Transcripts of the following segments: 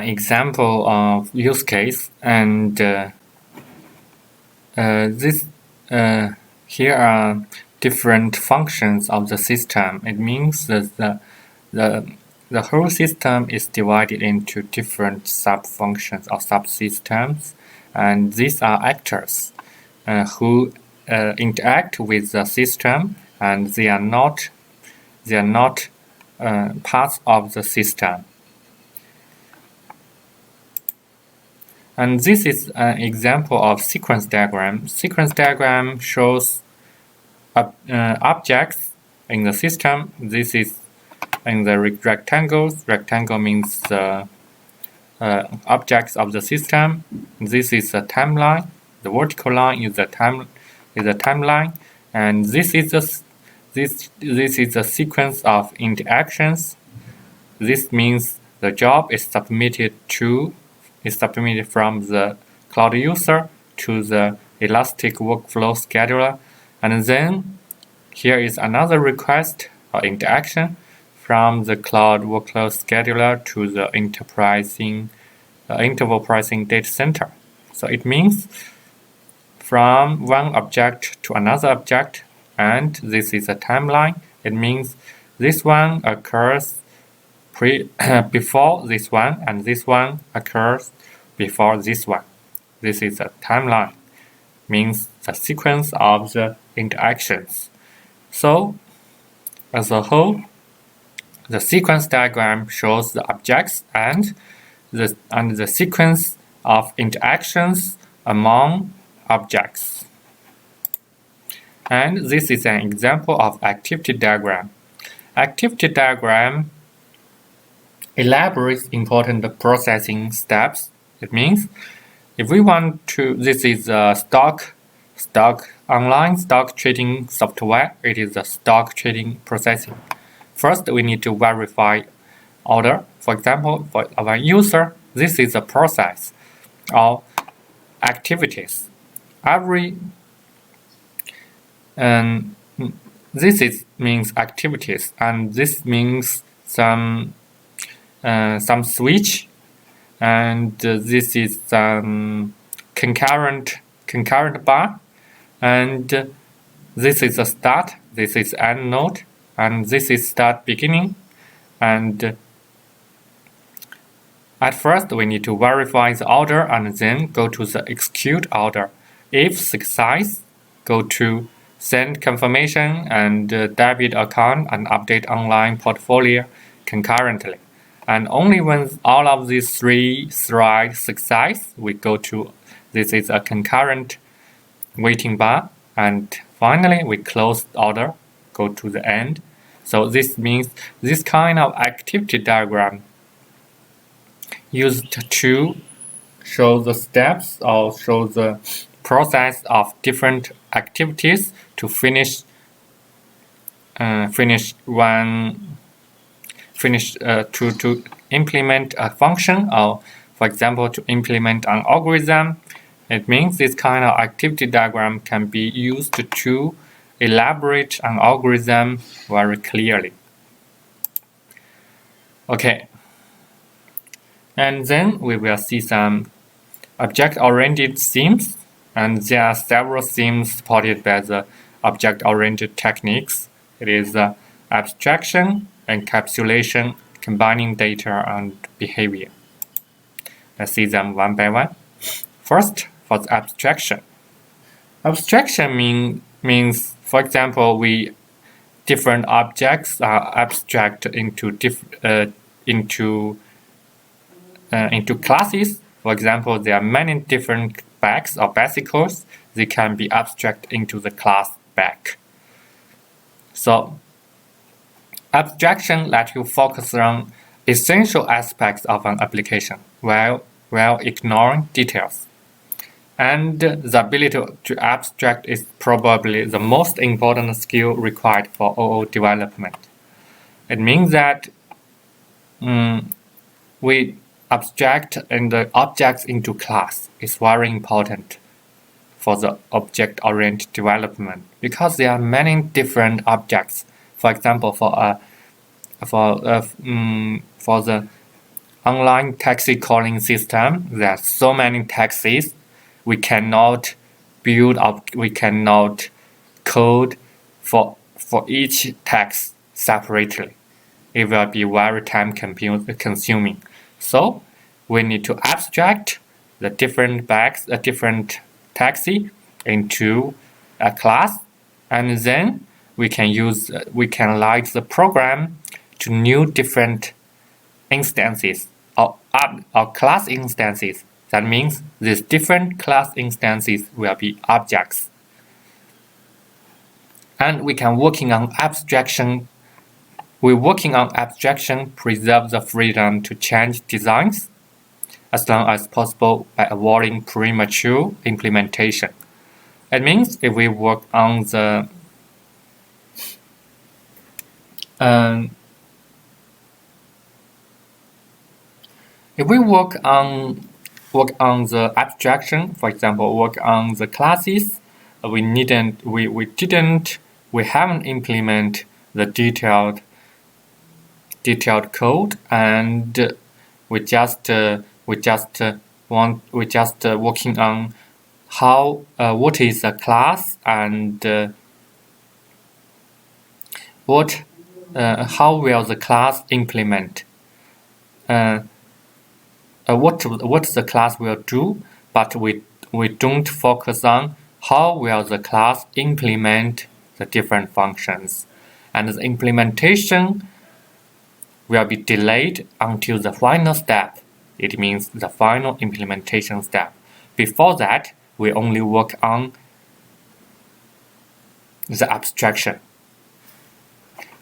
example of use case, and this here are different functions of the system. It means that the whole system is divided into different sub-functions or subsystems, and these are actors who interact with the system, and they are not parts of the system. And this is an example of sequence diagram. Sequence diagram shows objects in the system. This is in the rectangles. Rectangle means the objects of the system. This is a timeline. The vertical line is a timeline, and this is a sequence of interactions. This means the job is submitted from the cloud user to the Elastic Workflow Scheduler, and then here is another request or interaction from the Cloud Workflow Scheduler to the interval pricing data center. So it means from one object to another object, and this is a timeline. It means this one occurs before this one, and this one occurs before this one. This is a timeline, means the sequence of the interactions. So, as a whole, the sequence diagram shows the objects and the sequence of interactions among objects. And this is an example of activity diagram. Activity diagram elaborates important processing steps. It means if we want to, this is a online stock trading software. It is a stock trading processing. First, we need to verify order. For example, for our user, this is a process of activities. Means activities, and this means some switch, and this is concurrent bar, and this is a start, this is end node, and this is start beginning. And at first we need to verify the order and then go to the execute order. If success, go to send confirmation and debit account and update online portfolio concurrently. And only when all of these three thread success, we go to this is a concurrent waiting bar, and finally we close the order, go to the end. So this means this kind of activity diagram used to show the steps or show the process of different activities to finish to implement a function, or for example to implement an algorithm. It means this kind of activity diagram can be used to elaborate an algorithm very clearly. Okay, and then we will see some object-oriented themes, and there are several themes supported by the object-oriented techniques. It is abstraction, encapsulation, combining data and behavior. Let's see them one by one. First, for the abstraction. Abstraction means, for example, different objects are abstract into classes. For example, there are many different bags or bicycles. They can be abstract into the class bag. So, abstraction lets you focus on essential aspects of an application while ignoring details. And the ability to abstract is probably the most important skill required for OO development. It means that we abstract and the objects into class is very important for the object-oriented development, because there are many different objects. For example, for the online taxi calling system. There are so many taxis. We cannot build up. We cannot code for each tax separately. It will be very time consuming. So we need to abstract the different bags, a different taxi into a class, and then we can write the program to new different instances or class instances. That means these different class instances will be objects. And we can working on abstraction. Preserve the freedom to change designs as long as possible by avoiding premature implementation. It means if we work on the abstraction, for example, work on the classes, we haven't implemented the detailed code, and we just working on how what is a class and how will the class implement what the class will do, but we don't focus on how will the class implement the different functions, and the implementation will be delayed until the final step. It means the final implementation step. Before that, we only work on the abstraction.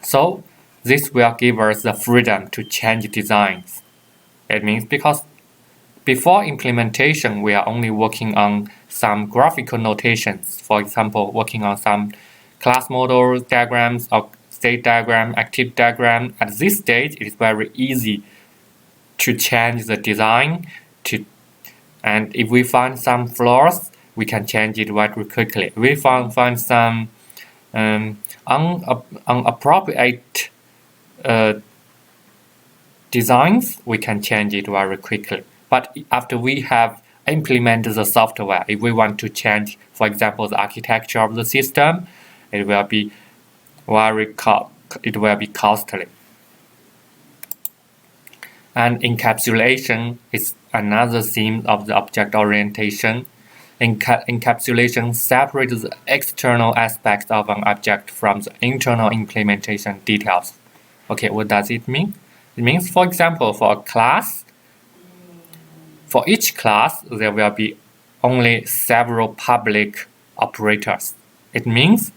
So this will give us the freedom to change designs. It means because before implementation, we are only working on some graphical notations. For example, working on some class models, diagrams, or state diagram, active diagram. At this stage, it is very easy to change the design. And if we find some flaws, we can change it very quickly. If we find some inappropriate designs, we can change it very quickly. But after we have implemented the software, if we want to change, for example, the architecture of the system, it will be costly. And encapsulation is another theme of the object orientation. Encapsulation separates the external aspects of an object from the internal implementation details. Okay, what does it mean? It means, for example, for a class, for each class, there will be only several public operators. It means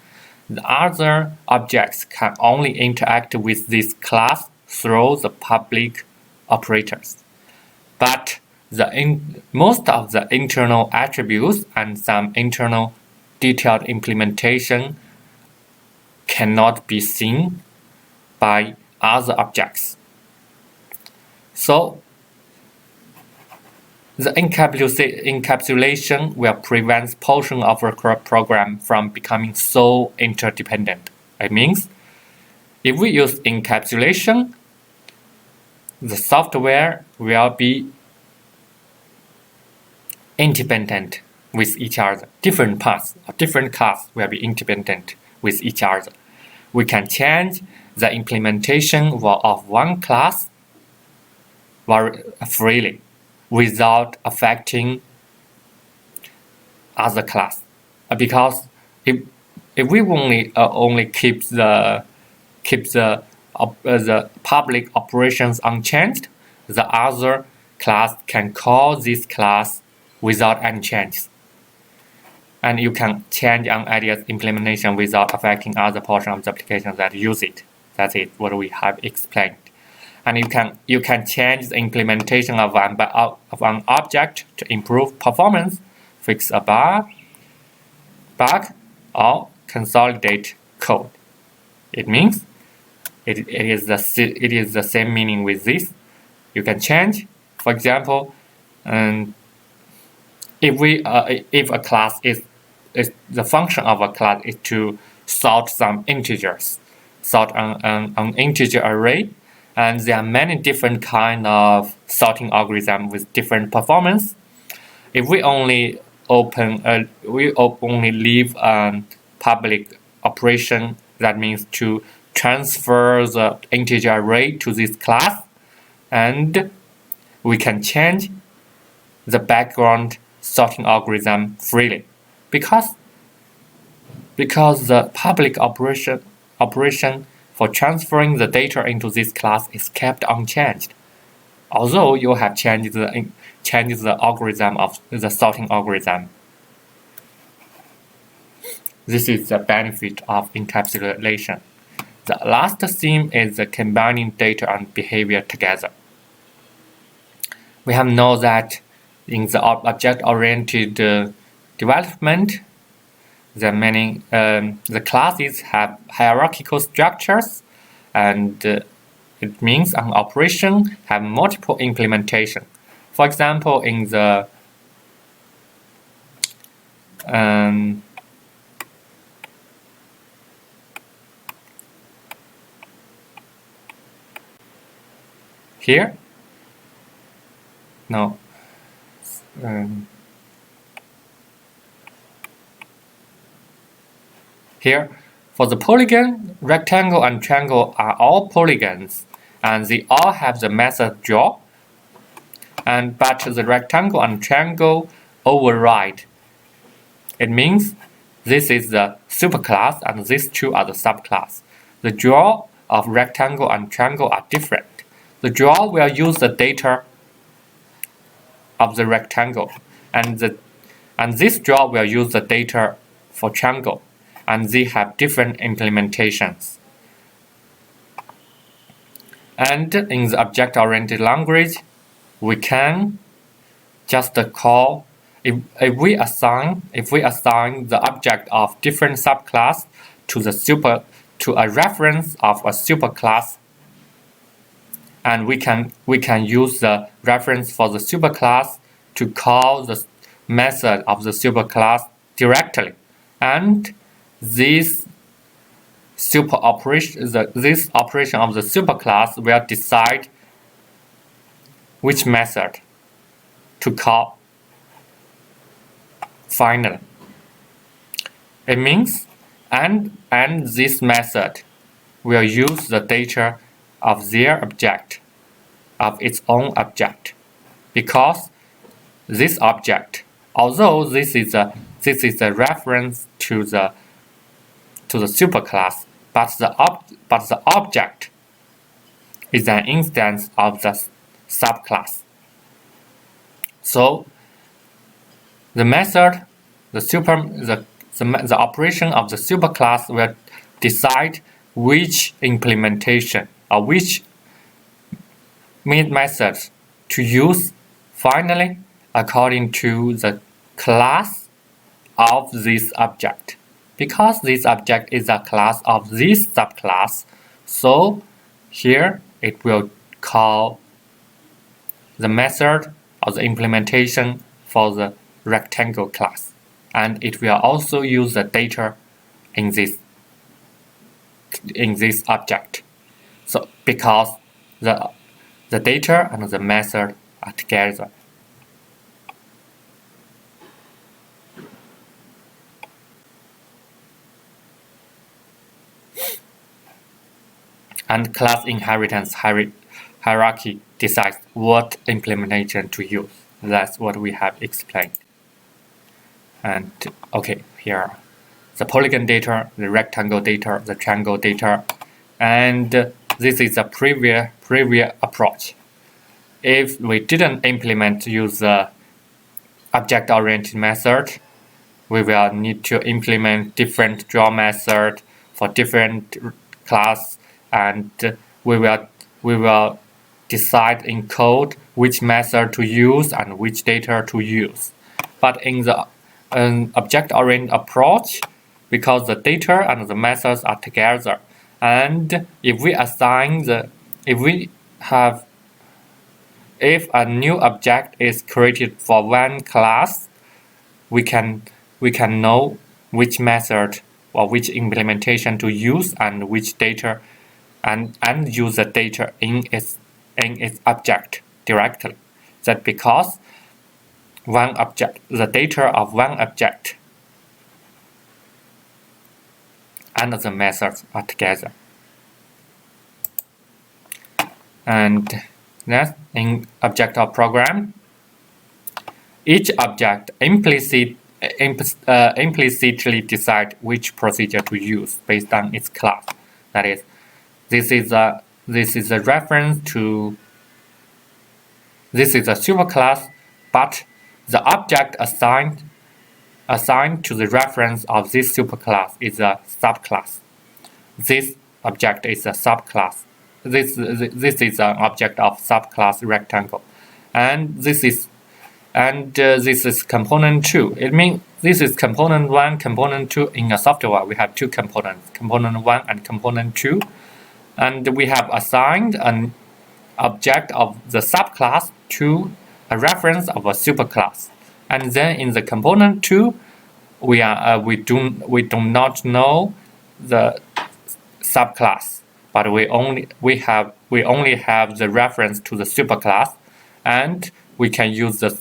the other objects can only interact with this class through the public operators. But most of the internal attributes and some internal detailed implementation cannot be seen by other objects. So the encapsulation will prevent portion of a program from becoming so interdependent. It means if we use encapsulation, the software will be independent with each other. Different parts of different classes will be independent with each other. We can change the implementation of one class very freely, without affecting other class, because if we only keep the public operations unchanged, the other class can call this class without any changes, and you can change an idea's implementation without affecting other portions of the application that use it. That's it. What we have explained. And you can change the implementation of an object to improve performance, fix a bug, or consolidate code. It means it is the same meaning with this. You can change, for example, if a class is the function of a class is to sort some integers, sort an integer array. and there are many different kind of sorting algorithms with different performance. If we only only leave a public operation, that means to transfer the integer array to this class, and we can change the background sorting algorithm freely, because the public operation for transferring the data into this class is kept unchanged, although you have changed the algorithm of the sorting algorithm. This is the benefit of encapsulation. The last theme is the combining data and behavior together. We have known that in the object-oriented development, the classes have hierarchical structures, and it means an operation have multiple implementation. For example, in the here, no. Here, for the polygon, rectangle and triangle are all polygons, and they all have the method draw. But the rectangle and triangle override. It means this is the superclass, and these two are the subclass. The draw of rectangle and triangle are different. The draw will use the data of the rectangle, and this draw will use the data for triangle, and they have different implementations. And in the object-oriented language, we can just call if we assign the object of different subclass to a reference of a superclass, and we can use the reference for the superclass to call the method of the superclass directly, and this operation of the superclass will decide which method to call finally. It means and this method will use the data of their object, of its own object, because this object, although this is a reference to the superclass, but the object is an instance of the subclass. So the method, the operation of the superclass will decide which implementation or which methods to use finally according to the class of this object. Because this object is a class of this subclass, so here it will call the method or the implementation for the rectangle class, and it will also use the data in this object. So because the data and the method are together. And class inheritance hierarchy decides what implementation to use. That's what we have explained. And okay, here the polygon data, the rectangle data, the triangle data, and this is a previous approach. If we didn't use the object-oriented method, we will need to implement different draw method for different class, and we will decide in code which method to use and which data to use. But in the object-oriented approach, because the data and the methods are together, and if a new object is created for one class, we can know which method or which implementation to use and which data and use the data in its object directly. That's because the data of one object and the methods are together. And next, in object-oriented program, each object implicitly decides which procedure to use based on its class. That is, this is a reference to this is a superclass, but the object assigned to the reference of this superclass is a subclass. This object is a subclass. This is an object of subclass rectangle, and this is component 2. It means this is component 1, component 2. In a software, we have two components, component 1 and component 2, and we have assigned an object of the subclass to a reference of a superclass. And then in the component 2, we do not know the subclass, but we only have the reference to the superclass, and we can use the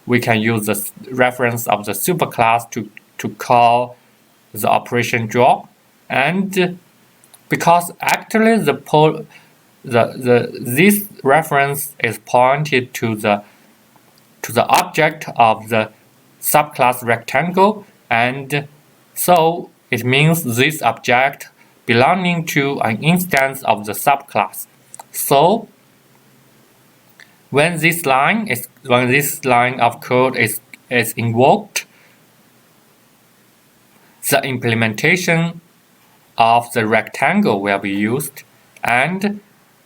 reference of the superclass to call the operation draw. And because actually this reference is pointed to the object of the subclass rectangle, and so it means this object belonging to an instance of the subclass. So when this line of code is invoked, the implementation of the rectangle will be used, and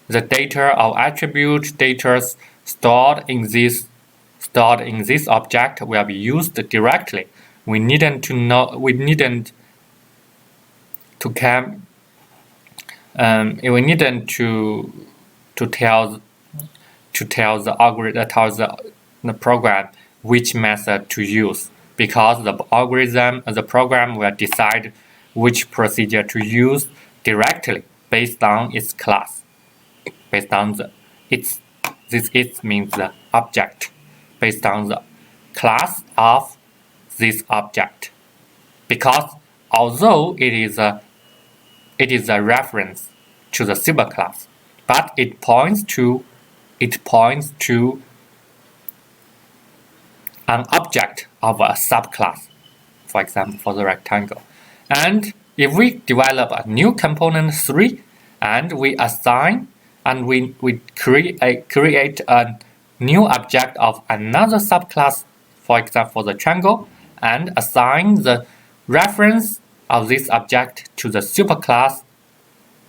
the data or attribute data stored in this object will be used directly. We needn't to tell the algorithm, the program which method to use, because the program will decide which procedure to use directly based on its class, based on it means the object, based on the class of this object. Because although it is a reference to the superclass, but it points to an object of a subclass, for example, for the rectangle. And if we develop a new component 3, and we assign and we create a new object of another subclass, for example, for the triangle, and assign the reference of this object to the superclass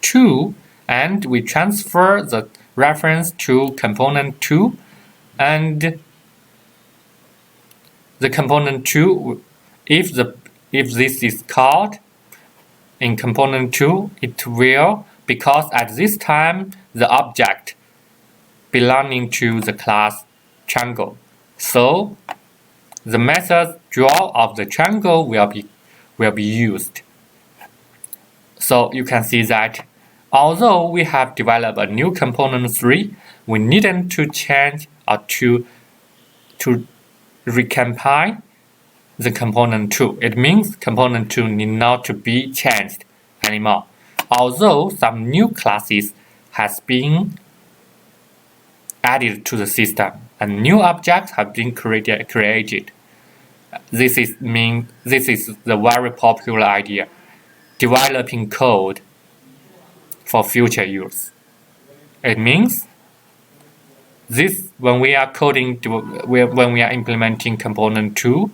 2, and we transfer the reference to component 2, and the component 2, if this is called in component 2, it will, because at this time the object belonging to the class triangle, so the method draw of the triangle will be used. So you can see that although we have developed a new component 3, we needn't to change or to recompile the component 2. It means component 2 need not to be changed anymore. Although some new classes has been added to the system and new objects have been created. This is the very popular idea, developing code for future use. It means when we are implementing component 2,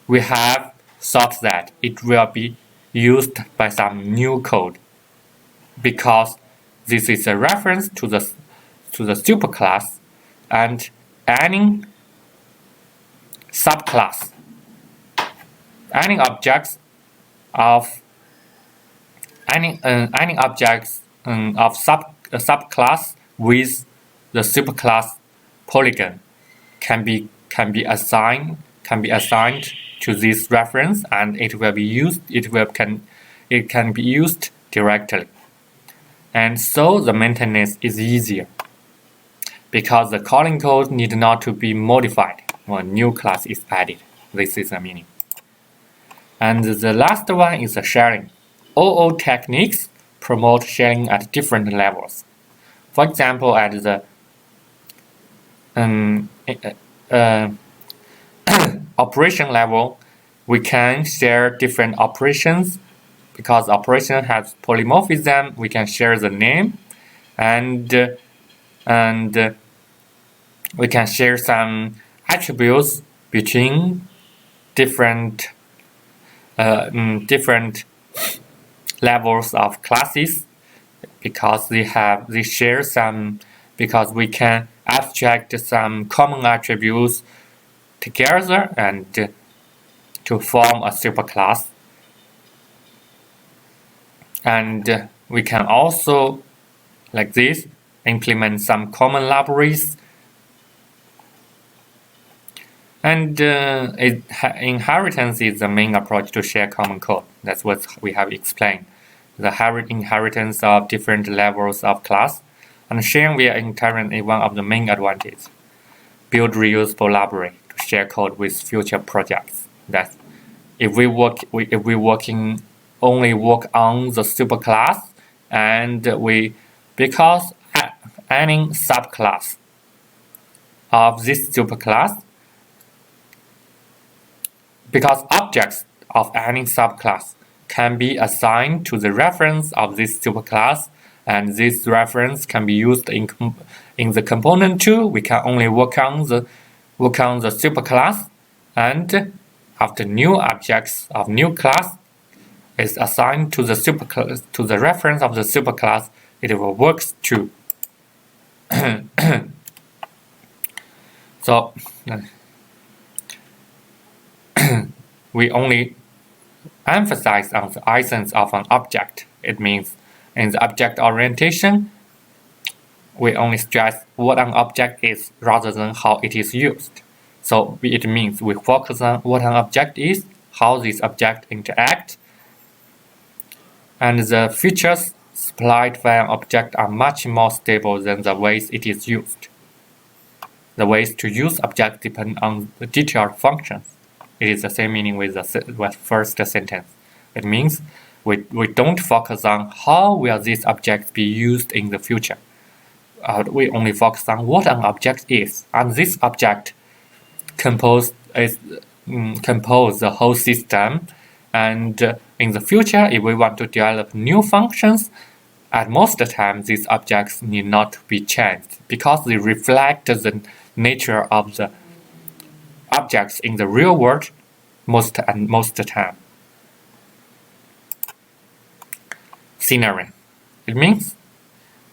we have thought that it will be used by some new code, because this is a reference to the superclass, and any subclass, any objects of subclass with the superclass polygon can be assigned to this reference, and it will be used. It can be used directly. and so the maintenance is easier because the calling code need not to be modified when a new class is added. This is the meaning. And the last one is the sharing. All techniques promote sharing at different levels. For example, at the operation level, we can share different operations. Because operation has polymorphism, we can share the name, and we can share some attributes between different levels of classes, because they share some, because we can abstract some common attributes together and to form a superclass. And we can also, like this, implement some common libraries. And inheritance is the main approach to share common code. That's what we have explained. The inheritance of different levels of class. And sharing via internet is one of the main advantages. Build reusable library to share code with future projects. That if we only work on the superclass, and because any subclass of this superclass, because objects of any subclass can be assigned to the reference of this superclass, and this reference can be used in the component too. We can only work on the superclass, and after new objects of new class is assigned to the superclass, to the reference of the superclass, it will work too. So we only emphasize on the essence of an object. It means in the object orientation, we only stress what an object is rather than how it is used. So it means we focus on what an object is, how this object interacts, and the features supplied by an object are much more stable than the ways it is used. The ways to use objects depend on the detailed functions. It is the same meaning with the first sentence. It means we don't focus on how will this object be used in the future. We only focus on what an object is, and this object compose the whole system. And in the future, if we want to develop new functions, at most of the time these objects need not be changed because they reflect the nature of the objects in the real world most of the time. Scenario. It means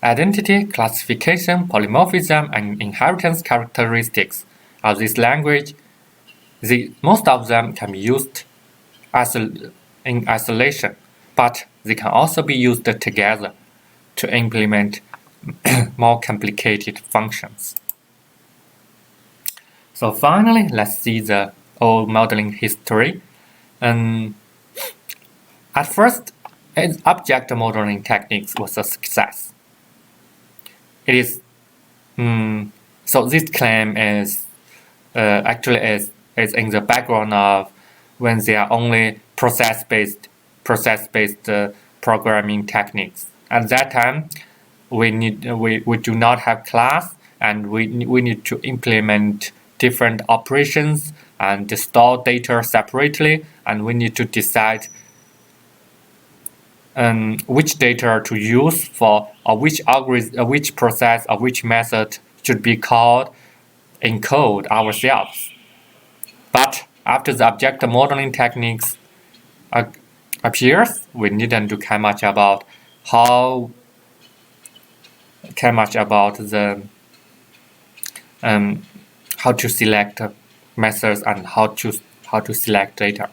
identity, classification, polymorphism, and inheritance characteristics of this language. Most of them can be used in isolation, but they can also be used together to implement more complicated functions. So finally, let's see the old modeling history. At first, object modeling techniques was a success. It is so this claim is actually is in the background of when they are only process-based programming techniques. At that time, we do not have class, and we need to implement different operations and store data separately, and we need to decide which data to use for, or which algorithm, which process, or which method should be called in code ourselves. But after the object modeling techniques appears, we needn't do how much about the how to select methods and how to select data.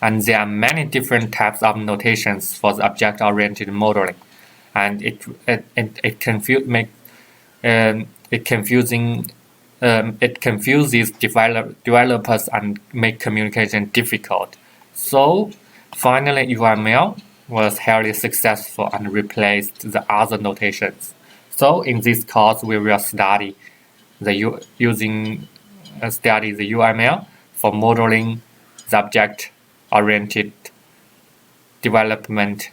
And there are many different types of notations for the object-oriented modeling, and it confuses developers and make communication difficult. So finally, UML was highly successful and replaced the other notations. So in this course, we will study the UML for modeling the object-oriented development